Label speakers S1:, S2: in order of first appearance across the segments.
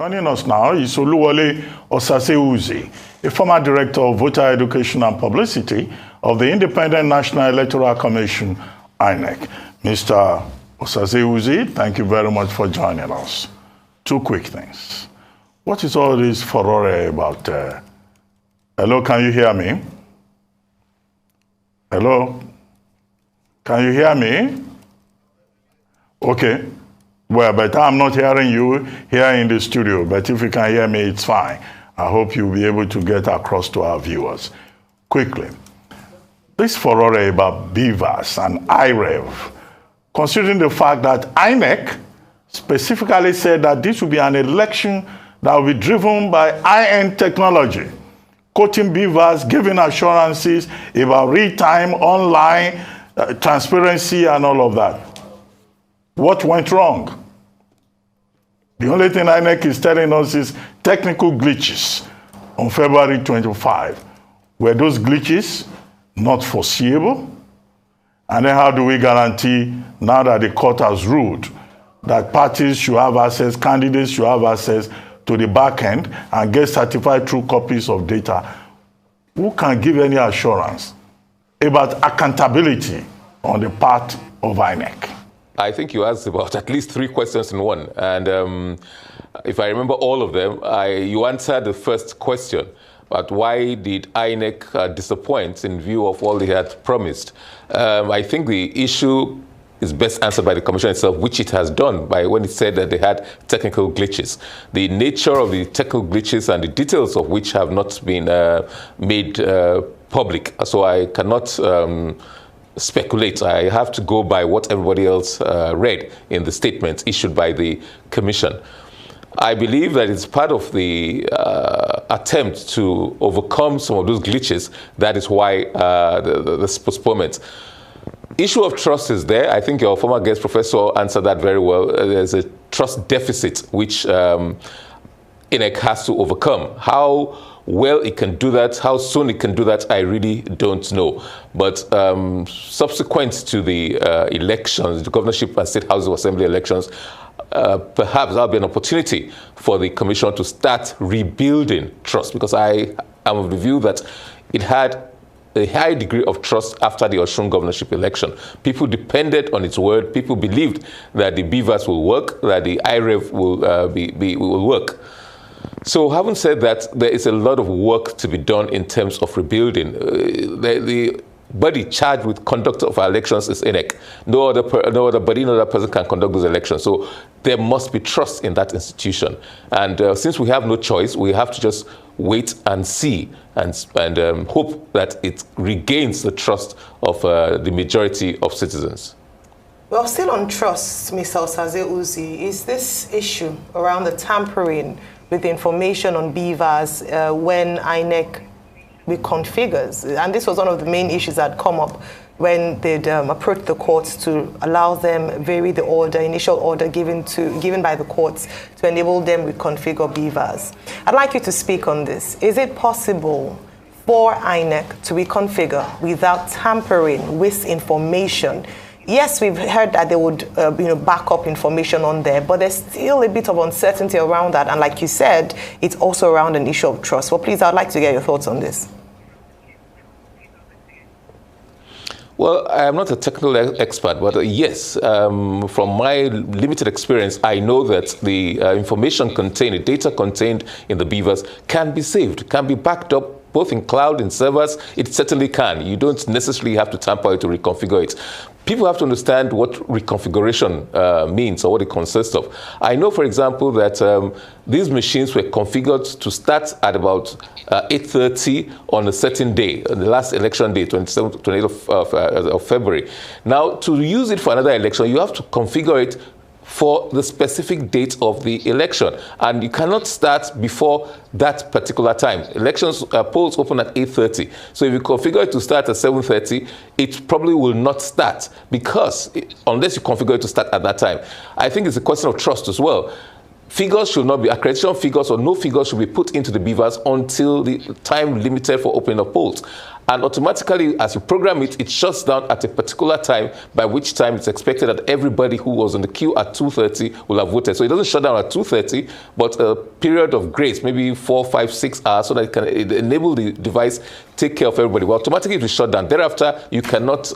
S1: Joining us now is Oluwole Osaseuzi, a former director of voter education and publicity of the Independent National Electoral Commission, INEC. Mr. Osaseuzi, thank you very much for joining us. Two quick things. What is all this furore about? Hello, can you hear me? Hello? Can you hear me? Okay. Well, but I'm not hearing you here in the studio, but if you can hear me, it's fine. I hope you'll be able to get across to our viewers. Quickly, this furore about BVAS and IREV, considering the fact that INEC specifically said that this will be an election that will be driven by high-end technology, quoting BVAS, giving assurances about real-time, online, transparency, and all of that. What went wrong? The only thing INEC is telling us is technical glitches on February 25. Were those glitches not foreseeable? And then how do we guarantee, now that the court has ruled, that parties should have access, candidates should have access to the back end and get certified true copies of data? Who can give any assurance about accountability on the part of INEC?
S2: I think you asked about at least 3 questions in one. And if I remember all of them, you answered the first question. But why did INEC disappoint in view of all they had promised? I think the issue is best answered by the Commission itself, which it has done by when it said that they had technical glitches. The nature of the technical glitches and the details of which have not been made public. So I cannot speculate. I have to go by what everybody else read in the statement issued by the Commission. I believe that it's part of the attempt to overcome some of those glitches. That is why this postponement. Issue of trust is there. I think your former guest professor answered that very well. There's a trust deficit which INEC has to overcome. How well it can do that, how soon it can do that, I really don't know. But subsequent to the elections, the governorship and state house of assembly elections, perhaps there'll be an opportunity for the commission to start rebuilding trust, because I am of the view that it had a high degree of trust after the Osun governorship election. People depended on its word. People believed that the BVAS will work, that the IREV will work. So having said that, there is a lot of work to be done in terms of rebuilding. The body charged with conduct of our elections is INEC. No other body, no other person can conduct those elections. So there must be trust in that institution. And since we have no choice, we have to just wait and see and hope that it regains the trust of the majority of citizens.
S3: Well, still on trust, Mr. Osaseuzi, is this issue around the tampering with the information on BVAS when INEC reconfigures? And this was one of the main issues that come up when they'd approached the courts to allow them vary the order, initial order given by the courts to enable them to reconfigure BVAS. I'd like you to speak on this. Is it possible for INEC to reconfigure without tampering with information? Yes, we've heard that they would back up information on there, but there's still a bit of uncertainty around that. And like you said, it's also around an issue of trust. Well, please, I'd like to get your thoughts on this.
S2: Well, I am not a technical expert, but yes, from my limited experience, I know that the information contained, the data contained in the BVAS can be saved, can be backed up both in cloud, in servers. It certainly can. You don't necessarily have to tamper it to reconfigure it. People have to understand what reconfiguration means or what it consists of. I know, for example, that these machines were configured to start at about 8:30 on a certain day, the last election day, 28th of February. Now, to use it for another election, you have to configure it for the specific date of the election. And you cannot start before that particular time. Elections, polls open at 8:30. So if you configure it to start at 7:30, it probably will not start because unless you configure it to start at that time. I think it's a question of trust as well. Figures should not be, accreditation figures or no figures should be put into the BVAS until the time limited for opening of polls. And automatically, as you program it, it shuts down at a particular time, by which time it's expected that everybody who was on the queue at 2:30 will have voted. So it doesn't shut down at 2:30, but a period of grace, maybe 4, 5, 6 hours, so that it can enable the device take care of everybody. Well, automatically it will shut down. Thereafter, you cannot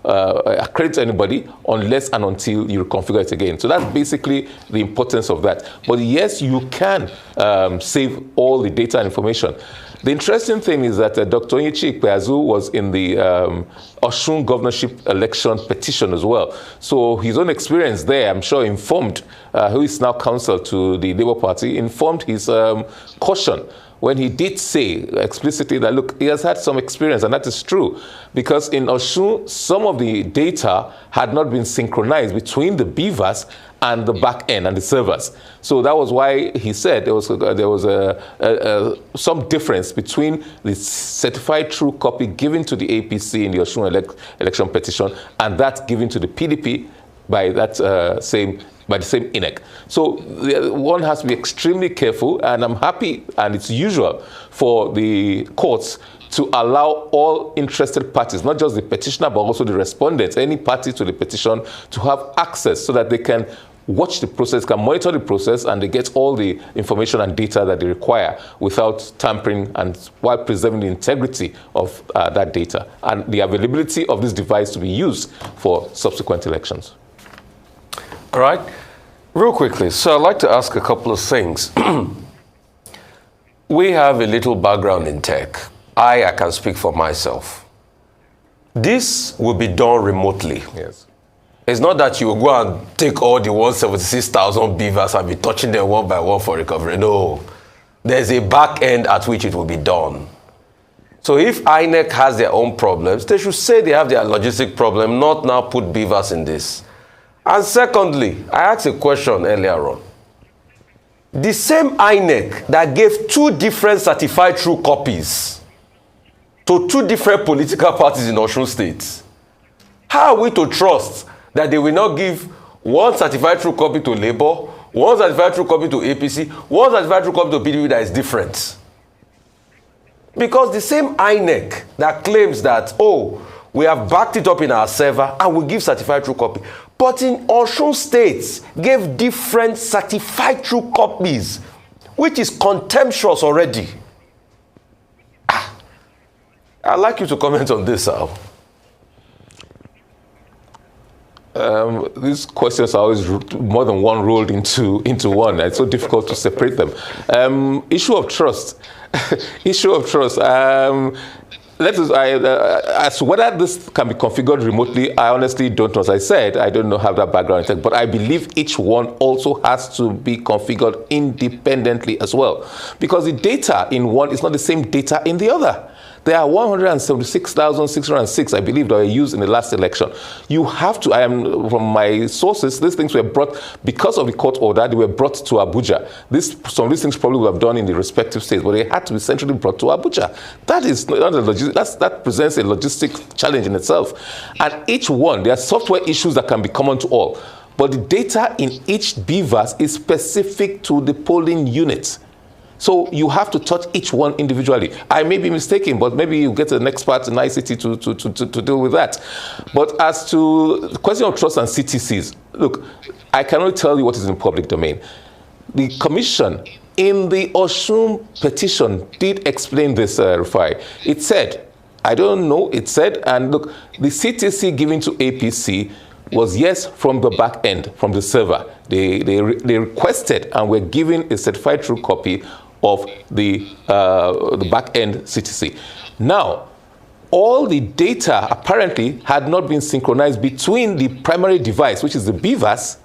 S2: accredit anybody unless and until you reconfigure it again. So that's basically the importance of that. But yes, you can save all the data and information. The interesting thing is that Dr. Onyechi Ikpeazu was in the Osun governorship election petition as well. So his own experience there, I'm sure, informed, who is now counsel to the Labour Party, informed his caution when he did say explicitly that, look, he has had some experience, and that is true, because in Osun, some of the data had not been synchronized between the BVAS and the back end and the servers. So that was why he said there was some difference between the certified true copy given to the APC in the Osun election petition and that given to the PDP by that the same INEC. So one has to be extremely careful, and I'm happy, and it's usual for the courts to allow all interested parties, not just the petitioner, but also the respondents, any party to the petition, to have access so that they can watch the process, can monitor the process, and they get all the information and data that they require without tampering, and while preserving the integrity of that data and the availability of this device to be used for subsequent elections.
S4: All right. Real quickly, so I'd like to ask a couple of things. We have a little background in tech. I can speak for myself. This will be done remotely.
S2: Yes.
S4: It's not that you will go and take all the 176,000 BVAS and be touching them one by one for recovery. No. There's a back end at which it will be done. So if INEC has their own problems, they should say they have their logistic problem, not now put BVAS in this. And secondly, I asked a question earlier on. The same INEC that gave 2 different certified true copies to 2 different political parties in Osun State, how are we to trust that they will not give 1 certified true copy to Labour, 1 certified true copy to APC, 1 certified true copy to PDP that is different? Because the same INEC that claims that, oh, we have backed it up in our server and we give certified true copy, but in Osun State gave different certified true copies, which is contemptuous already. I'd like you to comment on this, Al.
S2: These questions are always more than one rolled into one. It's so difficult to separate them. Issue of trust. Issue of trust. As to whether this can be configured remotely, I honestly don't know. As I said, I don't know how that background in tech, but I believe each one also has to be configured independently as well, because the data in one is not the same data in the other. There are 176,606, I believe, that were used in the last election. You have to, from my sources, these things were brought, because of the court order, they were brought to Abuja. Some of these things probably would have done in the respective states, but they had to be centrally brought to Abuja. That is not that presents a logistic challenge in itself. And each one, there are software issues that can be common to all, but the data in each BVAS is specific to the polling unit. So you have to touch each one individually. I may be mistaken, but maybe you get an expert in ICT to deal with that. But as to the question of trust and CTCs, look, I can only tell you what is in public domain. The commission in the Osun petition did explain this, Rufai. It said, I don't know, it said, and look, the CTC given to APC was yes from the back end, from the server. They requested and were given a certified true copy of the back-end CTC. Now, all the data apparently had not been synchronized between the primary device, which is the BVAS,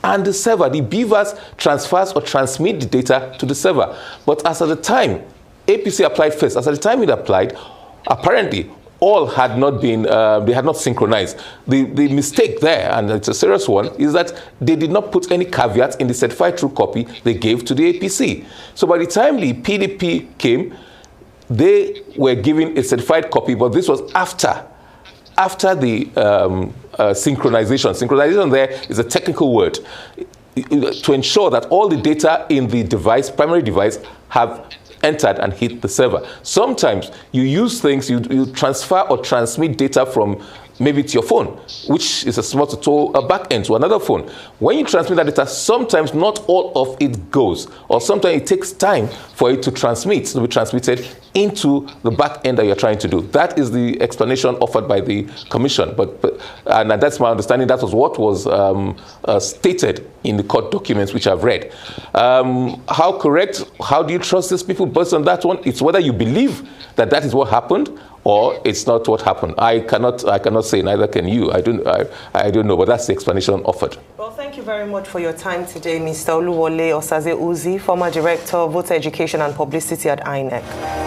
S2: and the server. The BVAS transfers or transmits the data to the server. But as at the time, APC applied first. As at the time it applied, apparently all had not been, they had not synchronized. The mistake there, and it's a serious one, is that they did not put any caveats in the certified true copy they gave to the APC. So by the time the PDP came, they were given a certified copy, but this was after the synchronization. Synchronization there is a technical word to ensure that all the data in the device, primary device, have entered and hit the server. Sometimes you use things, you transfer or transmit data from maybe it's your phone, which is a small to a back end to another phone. When you transmit that data, sometimes not all of it goes, or sometimes it takes time for it to transmit, to be transmitted into the back end that you're trying to do. That is the explanation offered by the commission. And that's my understanding. That was what was stated in the court documents which I've read. How correct? How do you trust these people based on that one? It's whether you believe that that is what happened, or it's not what happened. I cannot say, neither can you. I don't know, but that's the explanation offered.
S3: Well, thank you very much for your time today, Mr. Oluwole Osaze-Uzi, former Director of Voter Education and Publicity at INEC.